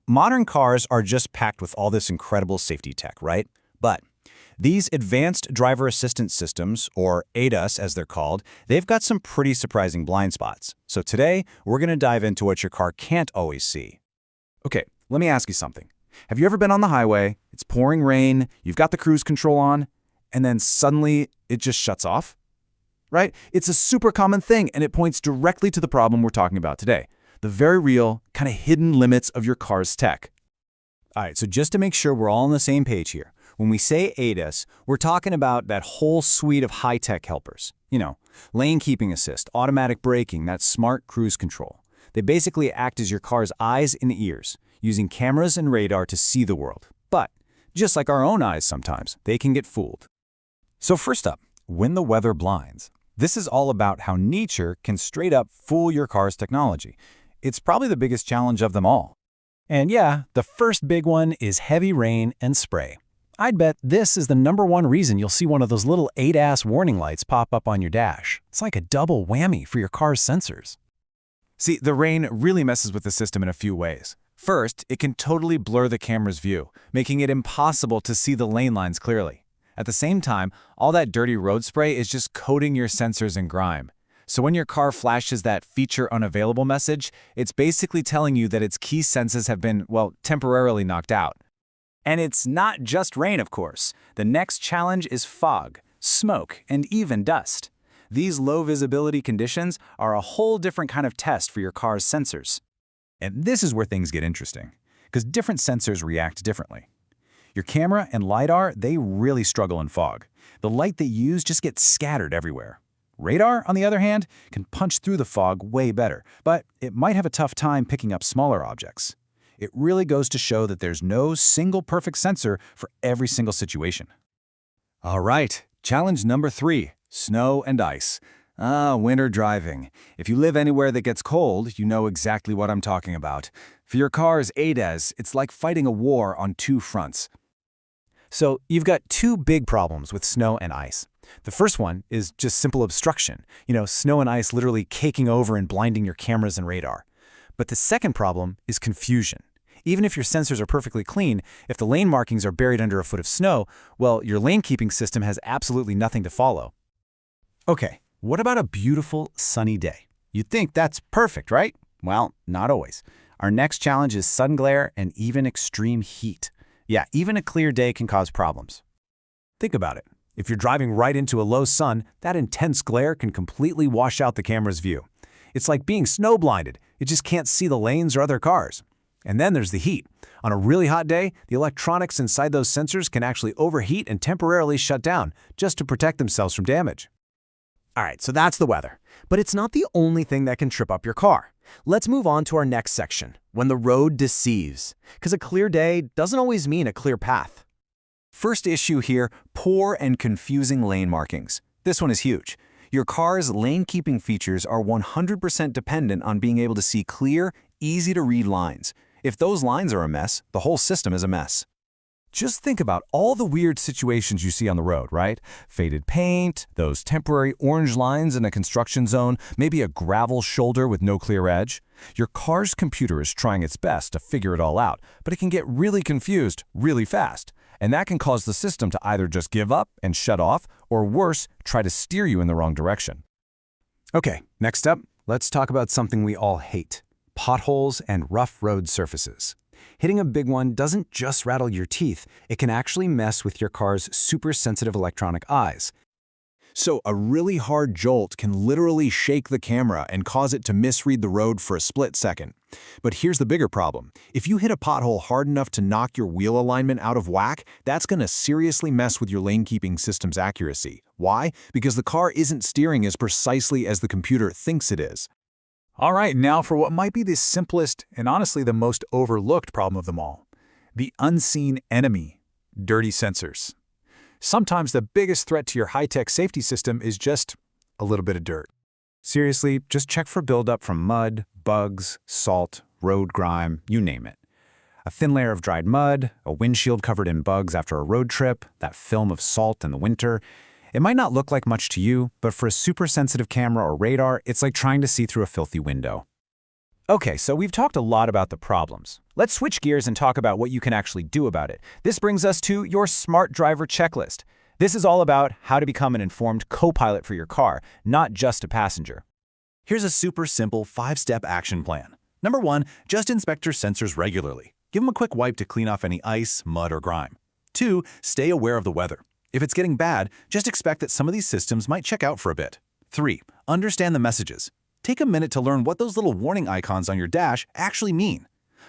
Modern cars are just packed with all this incredible safety tech, right? But these advanced driver assistance systems, or ADAS as they're called, they've got some pretty surprising blind spots. So today, we're going to dive into what your car can't always see. Okay, let me ask you something. Have you ever been on the highway, it's pouring rain, you've got the cruise control on, and then suddenly it just shuts off? Right? It's a super common thing, and it points directly to the problem we're talking about today. The very real, kind of hidden limits of your car's tech. All right, so just to make sure we're all on the same page here, when we say ADAS, we're talking about that whole suite of high-tech helpers. Lane keeping assist, automatic braking, that smart cruise control. They basically act as your car's eyes and ears, using cameras and radar to see the world. But, just like our own eyes sometimes, they can get fooled. So first up, when the weather blinds. This is all about how nature can straight up fool your car's technology. It's probably the biggest challenge of them all. And yeah, the first big one is heavy rain and spray. I'd bet this is the #1 reason you'll see one of those little ADAS warning lights pop up on your dash. It's like a double whammy for your car's sensors. See, the rain really messes with the system in a few ways. First, it can totally blur the camera's view, making it impossible to see the lane lines clearly. At the same time, all that dirty road spray is just coating your sensors in grime. So when your car flashes that feature unavailable message, it's basically telling you that its key senses have been, well, temporarily knocked out. And it's not just rain, of course. The next challenge is fog, smoke, and even dust. These low visibility conditions are a whole different kind of test for your car's sensors. And this is where things get interesting, because different sensors react differently. Your camera and LiDAR, they really struggle in fog. The light they use just gets scattered everywhere. Radar, on the other hand, can punch through the fog way better, but it might have a tough time picking up smaller objects. It really goes to show that there's no single perfect sensor for every single situation. All right, challenge number 3, snow and ice. Winter driving. If you live anywhere that gets cold, you know exactly what I'm talking about. For your car's ADAS, it's like fighting a war on 2 fronts. So you've got 2 big problems with snow and ice. The first one is just simple obstruction. Snow and ice literally caking over and blinding your cameras and radar. But the second problem is confusion. Even if your sensors are perfectly clean, if the lane markings are buried under a foot of snow, well, your lane keeping system has absolutely nothing to follow. Okay, what about a beautiful sunny day? You'd think that's perfect, right? Well, not always. Our next challenge is sun glare and even extreme heat. Yeah, even a clear day can cause problems. Think about it. If you're driving right into a low sun, that intense glare can completely wash out the camera's view. It's like being snow blinded. You just can't see the lanes or other cars. And then there's the heat. On a really hot day, the electronics inside those sensors can actually overheat and temporarily shut down, just to protect themselves from damage. All right, so that's the weather. But it's not the only thing that can trip up your car. Let's move on to our next section, when the road deceives. Because a clear day doesn't always mean a clear path. First issue here, poor and confusing lane markings. This one is huge. Your car's lane-keeping features are 100% dependent on being able to see clear, easy-to-read lines. If those lines are a mess, the whole system is a mess. Just think about all the weird situations you see on the road, right? Faded paint, those temporary orange lines in a construction zone, maybe a gravel shoulder with no clear edge. Your car's computer is trying its best to figure it all out, but it can get really confused really fast. And that can cause the system to either just give up and shut off, or worse, try to steer you in the wrong direction. Okay, next up, let's talk about something we all hate: potholes and rough road surfaces. Hitting a big one doesn't just rattle your teeth, it can actually mess with your car's super sensitive electronic eyes. So a really hard jolt can literally shake the camera and cause it to misread the road for a split second. But here's the bigger problem. If you hit a pothole hard enough to knock your wheel alignment out of whack, that's going to seriously mess with your lane-keeping system's accuracy. Why? Because the car isn't steering as precisely as the computer thinks it is. All right, now for what might be the simplest and honestly the most overlooked problem of them all. The unseen enemy: dirty sensors. Sometimes the biggest threat to your high-tech safety system is just a little bit of dirt. Seriously, just check for buildup from mud, bugs, salt, road grime, you name it. A thin layer of dried mud, a windshield covered in bugs after a road trip, that film of salt in the winter. It might not look like much to you, but for a super sensitive camera or radar, it's like trying to see through a filthy window. Okay, so we've talked a lot about the problems. Let's switch gears and talk about what you can actually do about it. This brings us to your smart driver checklist. This is all about how to become an informed co-pilot for your car, not just a passenger. Here's a super simple 5-step action plan. Number 1, just inspect your sensors regularly. Give them a quick wipe to clean off any ice, mud, or grime. 2, stay aware of the weather. If it's getting bad, just expect that some of these systems might check out for a bit. 3, understand the messages. Take a minute to learn what those little warning icons on your dash actually mean.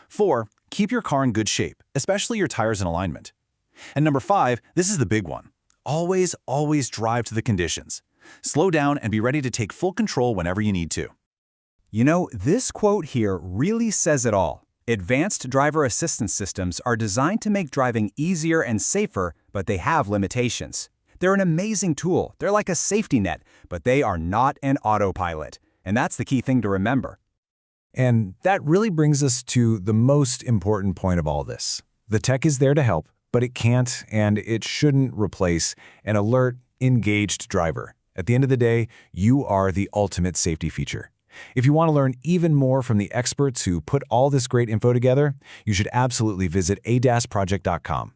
4, keep your car in good shape, especially your tires in alignment. And number 5, this is the big one. Always drive to the conditions. Slow down and be ready to take full control whenever you need to. You know, this quote here really says it all. Advanced driver assistance systems are designed to make driving easier and safer, but they have limitations. They're an amazing tool. They're like a safety net, but they are not an autopilot. And that's the key thing to remember. And that really brings us to the most important point of all this. The tech is there to help, but it can't and it shouldn't replace an alert, engaged driver. At the end of the day, you are the ultimate safety feature. If you want to learn even more from the experts who put all this great info together, you should absolutely visit adasproject.com.